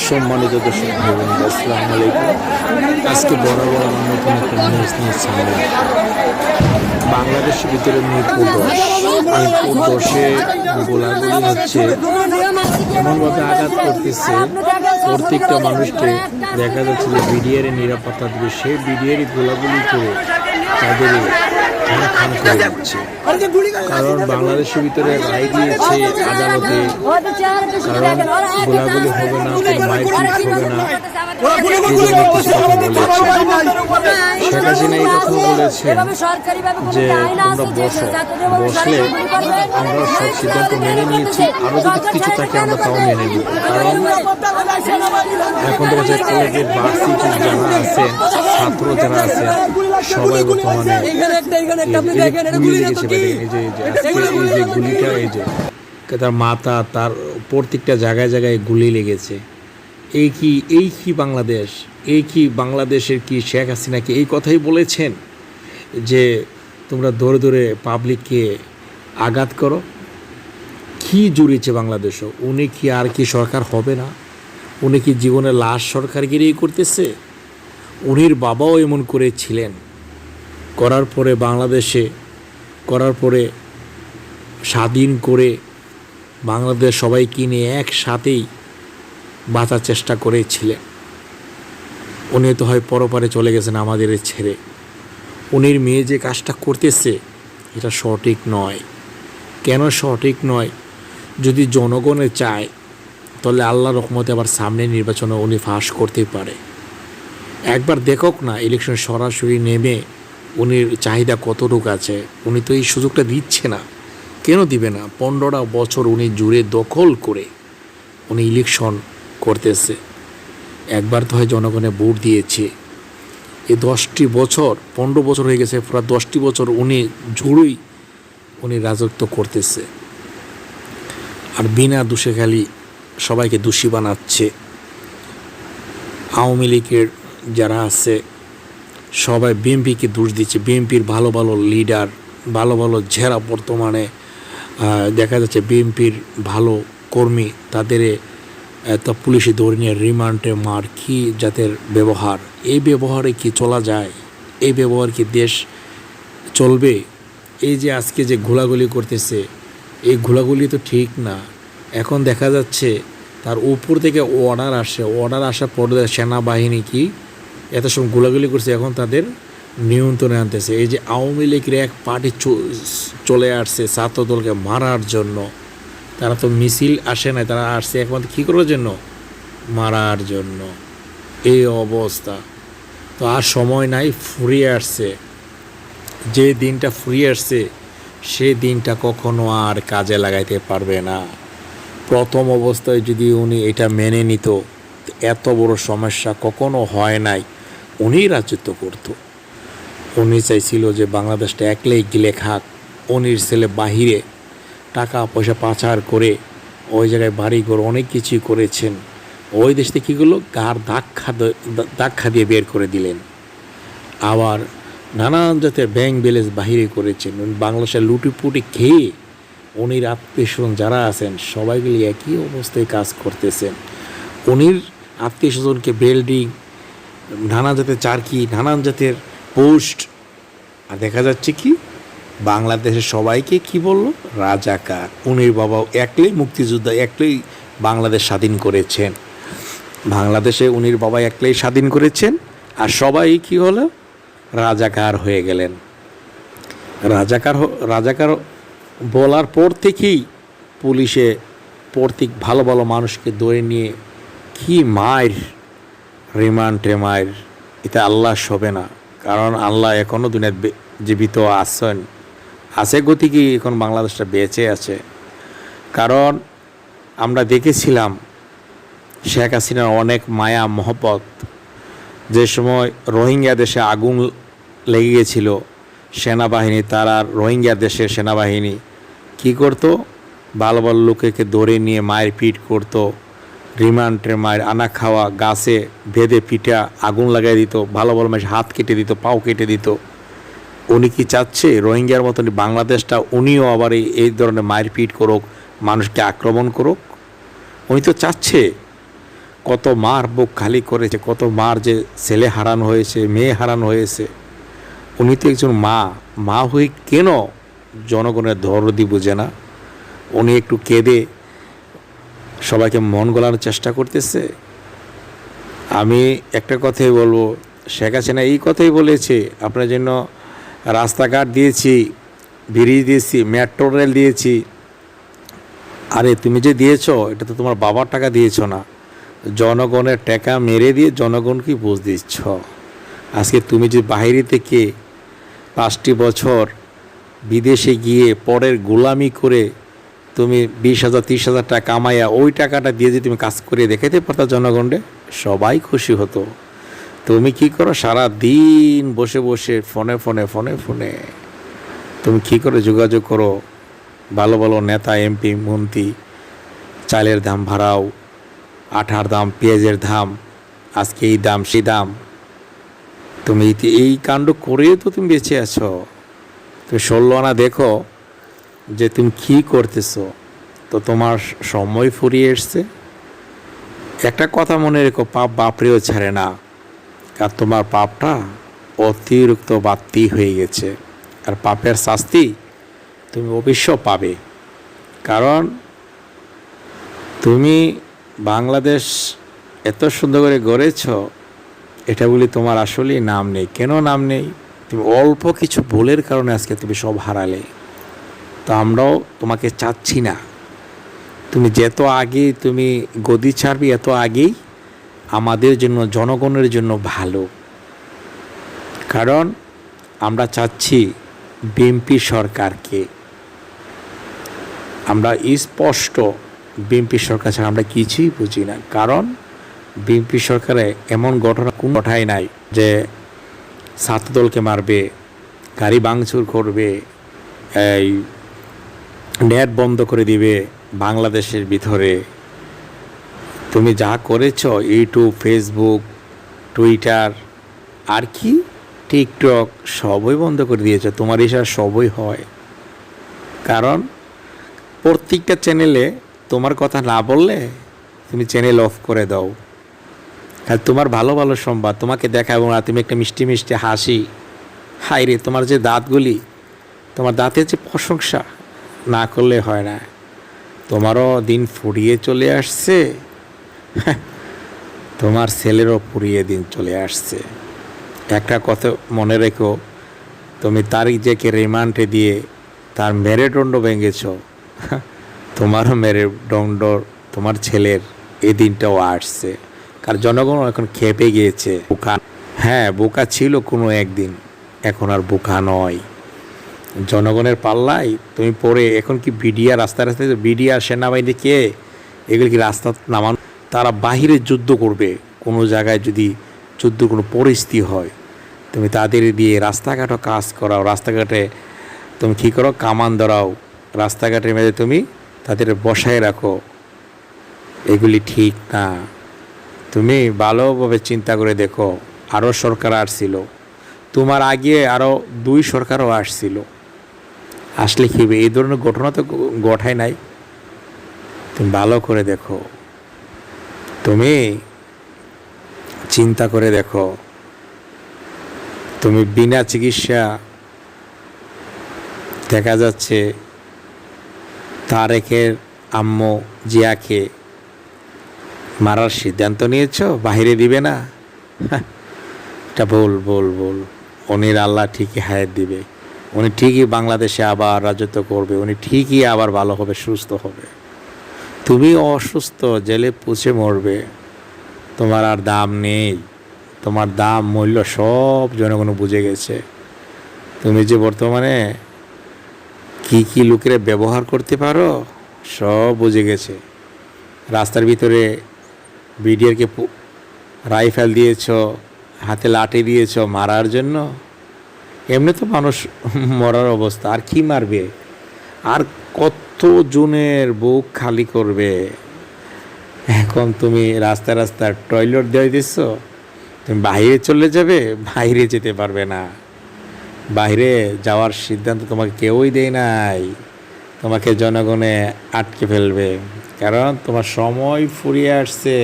সম্মানিত দর্শক ভাই বোনেরা, আসসালামু আলাইকুম। আজকে বরাবর আমার নতুন একটা নিউজ নিয়ে সামনে। বাংলাদেশের ভিতরে মিরপুর 10-এ গোলাগুলি হচ্ছে, এমনভাবে আঘাত করতেছে প্রত্যেকটা মানুষকে। দেখা যাচ্ছে যে বিডিআর নিরাপত্তা দিবে, সেই বিডিআর গোলাগুলি করে তাদের খান করে যাচ্ছে। কারণ বাংলাদেশের ভিতরে রায় দিয়েছে আদালতে, কারণ গোলাগুলি হবে না, কোনো মারপিট হবে না, কিছু কথা বলেছে শেখ হাসিনা। এই কথা বলেছেন যে তোমরা বসলে আমরা সব সিদ্ধান্ত মেনে নিয়েছি, আরো যদি কিছু থাকে আমরা তাও মেনে নিব। কারণ এখন তো যে কলেজের ভার্সিটি যারা আছেন, ছাত্র যারা আছেন, সবাই বর্তমানে গুলিটা, এই যে তার মাথা, তার প্রত্যেকটা জায়গায় জায়গায় গুলি লেগেছে। এই কি বাংলাদেশ? এই কি বাংলাদেশের কি শেখ হাসিনাকে এই কথাই বলেছেন যে তোমরা ধরে ধরে পাবলিককে আঘাত করো? কি জুড়েছে বাংলাদেশও? উনি কি আর কি সরকার হবে না? উনি কি জীবনে লাশ সরকারগিরি করতেছে? উনির বাবাও এমন করেছিলেন, করার পরে বাংলাদেশে স্বাধীন করে বাংলাদেশ সবাইকে নিয়ে একসাথেই বাঁচার চেষ্টা করেছিলেন। উনি তো হয় পরপারে চলে গেছেন আমাদের ছেড়ে। উনির মেয়ে যে কাজটা করতেছে এটা সঠিক নয়। কেন সঠিক নয়? যদি জনগণে চায় তাহলে আল্লাহর রহমতে আবার সামনে নির্বাচনে উনি ফাঁস করতে পারে। একবার দেখক না, ইলেকশন সরাসরি নেমে উনির চাহিদা কতটুকু আছে। উনি তো এই সুযোগটা দিচ্ছে না। কেন দিবে না? 15টা বছর উনি জুড়ে দখল করে উনি ইলেকশন করতেছে। একবার তো হয় জনগণে ভোট দিয়েছে। এই 10টি বছর, 15 বছর হয়ে গেছে, পুরো 10টি বছর উনি জুড়েই উনি রাজত্ব করতেছে। আর বিনা দোষে খালি সবাইকে দোষী বানাচ্ছে। আওয়ামী লীগের যারা আছে সবাই বিএনপিকে দোষ দিচ্ছে। বিএনপির ভালো ভালো লিডার, ভালো ভালো যারা বর্তমানে দেখা যাচ্ছে বিএনপির ভালো কর্মী, তাদের তো পুলিশে ধরে নিয়ে রিমান্ডে মার, কি জাতের ব্যবহার! এই ব্যবহারে কি চলা যায়? এই ব্যবহার কি দেশ চলবে? এই যে আজকে যে ঘোলাগুলি করতেছে, এই ঘোলাগুলি তো ঠিক না। এখন দেখা যাচ্ছে তার উপর থেকে অর্ডার আসার পর সেনাবাহিনী কি এত সময় গোলাগুলি করছে, এখন তাদের নিয়ন্ত্রণে আনতেছে। এই যে আওয়ামী লীগের এক পার্টি চলে আসছে ছাত্রদলকে মারার জন্য, তারা তো মিছিল আসে না, তারা আসছে একমাত্র কী করার জন্য? মারার জন্য। এই অবস্থা তো আর সময় নাই, ফুরিয়ে আসছে। যে দিনটা ফুরিয়ে আসছে সেই দিনটা কখনো আর কাজে লাগাইতে পারবে না। প্রথম অবস্থায় যদি উনি এটা মেনে নিত, এত বড় সমস্যা কখনো হয় নাই। উনি রাজত্ব করত। উনি চাইছিল যে বাংলাদেশটা একলাই গিলে খাক। উনির ছেলে বাহিরে টাকা পয়সা পাচার করে ওই জায়গায় বাড়িঘর অনেক কিছুই করেছেন। ওই দেশ থেকে কীগুলো গার ধাক্কা দিয়ে বের করে দিলেন। আবার নানান জাতের ব্যাংক ব্যালেন্স বাহিরে করেছেন। বাংলাদেশের লুটিপুটি খেয়ে উনির আত্মীয়স্বজন যারা আছেন সবাইগুলি একই অবস্থায় কাজ করতেছেন। উনির আত্মীয়স্বজনকে বিল্ডিং, নানা জাতের চারকি, নানান জাতের পোস্ট। আর দেখা যাচ্ছে কি বাংলাদেশের সবাইকে কি বলল? রাজাকার। উনির বাবাও একলাই মুক্তিযোদ্ধা, একলাই বাংলাদেশ স্বাধীন করেছেন। বাংলাদেশে উনির বাবা একলাই স্বাধীন করেছেন, আর সবাই কি হলো? রাজাকার হয়ে গেলেন। রাজাকার বলার পর থেকেই পুলিশে প্রত্যেক ভালো ভালো মানুষকে ধরে নিয়ে কি মায়ের রিমান্ডে এটা আল্লাহ শোভে না। কারণ আল্লাহ এখনও দুনিয়ার জীবিত আছে গতিকে এখন বাংলাদেশটা বেঁচে আছে। কারণ আমরা দেখেছিলাম শেখ হাসিনার অনেক মায়া মহব্বত। যে সময় রোহিঙ্গা দেশে আগুন লেগে গেছিল, সেনাবাহিনী, তারা রোহিঙ্গা দেশের সেনাবাহিনী কি করতো? ভালো ভালো লোকেকে ধরে নিয়ে মায়ের পিট করতো, রিমান্ডের মায়ের আনা খাওয়া, গাছে বেঁধে পিঠা আগুন লাগাই দিত, ভালো ভালো মানুষ হাত কেটে দিত, পাও কেটে দিত। উনি কি চাচ্ছে রোহিঙ্গার মতন বাংলাদেশটা উনিও আবার এই ধরনের মায়ের পিট করুক, মানুষকে আক্রমণ করুক? উনি তো চাচ্ছে, কত মার বুক খালি করেছে, কত মার যে ছেলে হারানো হয়েছে, মেয়ে হারানো হয়েছে। উনি তো একজন মা, মা হয়ে কেন জনগণের দরদি বুঝে না? উনি একটু কেঁদে সবাইকে মন গলানোর চেষ্টা করতেছে। আমি একটা কথাই বলবো, শেখ হাসিনা এই কথাই বলেছে, আপনার জন্য রাস্তাঘাট দিয়েছি, ব্রিজ দিয়েছি, মেট্রো রেল দিয়েছি। আরে তুমি যে দিয়েছো, এটা তো তোমার বাবার টাকা দিয়েছো না, জনগণের টাকা মেরে দিয়ে জনগণকে বুঝ দিচ্ছ। আজকে তুমি যে বাইরে থেকে 5টি বছর বিদেশে গিয়ে পরের গোলামি করে তুমি 20,000 30,000 টাকা কামাইয়া ওই টাকাটা দিয়ে যে তুমি কাজ করে দেখাতে পারতা জনগণে, সবাই খুশি হতো। তুমি কি করো, সারা দিন বসে বসে ফোনে ফোনে ফোনে ফোনে তুমি কি করে যোগাযোগ করো ভালো ভালো নেতা, এমপি, মন্ত্রী, চালের দাম বাড়াও, আটার দাম, পেঁয়াজের দাম, আজকে এই দাম সেই দাম। তুমি এই কাণ্ড করেও তো তুমি বেঁচে আছো। তুমি 16 আনা দেখো যে তুমি কি করতেছো, তো তোমার সময় ফুরিয়ে এসছে। একটা কথা মনে রেখো, পাপ বাপরেও ছাড়ে না। আর তোমার পাপটা অতিরিক্ত বাড়তি হয়ে গেছে, আর পাপের শাস্তি তুমি অবশ্য পাবে। কারণ তুমি বাংলাদেশ এত সুন্দর করে গড়েছ, এটা বলি তোমার আসলেই নাম নেই। কেন নাম নেই? তুমি অল্প কিছু ভুলের কারণে আজকে তুমি সব হারালে। তো আমরাও তোমাকে চাচ্ছি না। তুমি যত আগে তুমি গদি ছাড়বি, এত আগেই আমাদের জন্য, জনগণের জন্য ভালো। কারণ আমরা চাচ্ছি বিএনপি সরকারকে, আমরা স্পষ্ট বিএনপি সরকার ছাড়া আমরা কিছুই বুঝি না। কারণ বিএনপি সরকারে এমন ঘটনা কোন ঘটাই নাই যে ছাত্রদলকে মারবে, গাড়ি ভাঙচুর করবে, এই নেট বন্ধ করে দিবে বাংলাদেশের ভিতরে। তুমি যা করেছ, ইউটিউব, ফেসবুক, টুইটার, আর কি টিকটক, সবই বন্ধ করে দিয়েছ। তোমার ইশারা সবই হয়। কারণ প্রত্যেকটা চ্যানেলে তোমার কথা না বললে তুমি চ্যানেল অফ করে দাও। আর তোমার ভালো ভালো সংবাদ তোমাকে দেখাবো না, তুমি একটা মিষ্টি মিষ্টি হাসি, হাই রে তোমার যে দাঁতগুলি, তোমার দাঁতের যে প্রশংসা না করলে হয় না। তোমারও দিন ফুরিয়ে চলে আসছে, তোমার ছেলেরও ফুরিয়ে দিন চলে আসছে। একটা কথা মনে রেখো, তুমি তারিক জেকে রিমান্ডে দিয়ে তার মেরুদণ্ড ভেঙেছ, তোমারও মেরুদণ্ড তোমার ছেলের এই দিনটাও আসছে। কারণ জনগণ এখন খেপে গিয়েছে। বোকা, হ্যাঁ বোকা ছিল কোনো একদিন, এখন আর বোকা নয়। জনগণের পাল্লাই তুমি পড়ে এখন কি বিডিআর রাস্তায় রাস্তায়, বিডিআর সেনাবাহিনী কে এগুলি কি রাস্তা নামান? তারা বাহিরে যুদ্ধ করবে। কোনো জায়গায় যদি যুদ্ধ কোনো পরিস্থিতি হয়, তুমি তাদের দিয়ে রাস্তাঘাটও কাজ করাও, রাস্তাঘাটে তুমি কী করো, কামান ধরাও, রাস্তাঘাটের মধ্যে তুমি তাদের বসায় রাখো। এগুলি ঠিক না। তুমি ভালোভাবে চিন্তা করে দেখো, আরও সরকার আসছিল, তোমার আগে আরও 2 সরকারও আসছিল, আসলে কি এই ধরনের ঘটনা তো ঘটায় নাই। তুমি ভালো করে দেখো, তুমি চিন্তা করে দেখো। তুমি বিনা চিকিৎসা দেখা যাচ্ছে তারেকের আম্মু জিয়াকে মারার সিদ্ধান্ত নিয়েছ, বাহিরে দিবে না। এটা ভুল ভুল ভুল। উনির আল্লাহ ঠিকই হায়াত দিবে, উনি ঠিকই বাংলাদেশে আবার রাজত্ব করবে, উনি ঠিকই আবার ভালো হবে, সুস্থ হবে। তুমি অসুস্থ, জেলে পুষে মরবে, তোমার আর দাম নেই। তোমার দাম মূল্য সব জনগণ বুঝে গেছে। তুমি যে বর্তমানে কি কি লোকেরা ব্যবহার করতে পারো সব বুঝে গেছে। রাস্তার ভিতরে বিডিআরকে রাইফেল দিয়েছ, হাতে লাঠি দিয়েছ মারার জন্য। এমনি তো মানুষ মরার অবস্থা, আর কি মারবে? আর কত জনের বুক খালি করবে? এখন তুমি রাস্তা রাস্তা টয়লেট দিয়ে দিচ্ছ, তুমি বাইরে চলে যাবে, বাইরে যেতে পারবে না। বাইরে যাওয়ার সিদ্ধান্ত তোমাকে কেউই দেয় নাই, তোমাকে জনগণে আটকে ফেলবে। কারণ তোমার সময় ফুরিয়ে আসছে।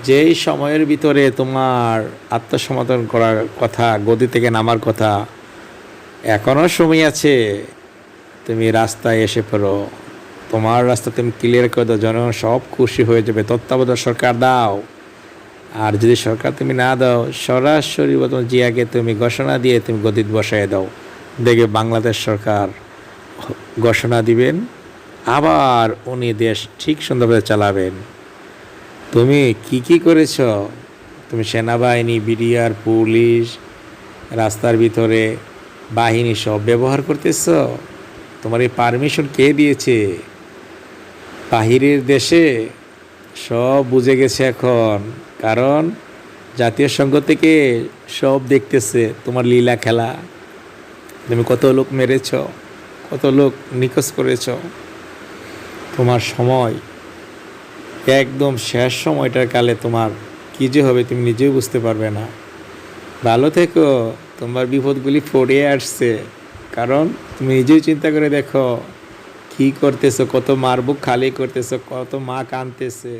যেই সময়ের ভিতরে তোমার আত্মসমর্পণ করার কথা, গদি থেকে নামার কথা, এখনও সময় আছে। তুমি রাস্তায় এসে পড়ো, তোমার রাস্তা তুমি ক্লিয়ার করে দাও, জনগণ সব খুশি হয়ে যাবে। তত্ত্বাবধায়ক সরকার দাও, আর যদি সরকার তুমি না দাও, সরাসরি তোমার জিয়াকে তুমি ঘোষণা দিয়ে তুমি গদিতে বসায় দাও। দেখবে বাংলাদেশ সরকার ঘোষণা দিবেন, আবার উনি দেশ ঠিক সুন্দরভাবে চালাবেন। তুমি কি করেছ? তুমি সেনাবাহিনী, বিডিআর, পুলিশ, রাস্তার ভিতরে বাহিনী সব ব্যবহার করতেছ। তোমার এই পারমিশন কে দিয়েছে? বাহিরের দেশে সব বুঝে গেছে এখন, কারণ জাতীয় সংঘ থেকে সব দেখতেছে তোমার লীলা খেলা। তুমি কত লোক মেরেছ, কত লোক নিখোঁজ করেছ। তোমার সময় একদম শেষ সময়টার কালে তোমার কী যে হবে তুমি নিজেও বুঝতে পারবে না। ভালো থেকো, তোমার বিপদগুলি পড়ে আসছে। কারণ তুমি নিজেও চিন্তা করে দেখো কী করতেছো, কত মার বুক খালি করতেছো, কত মা কাঁদতেছে।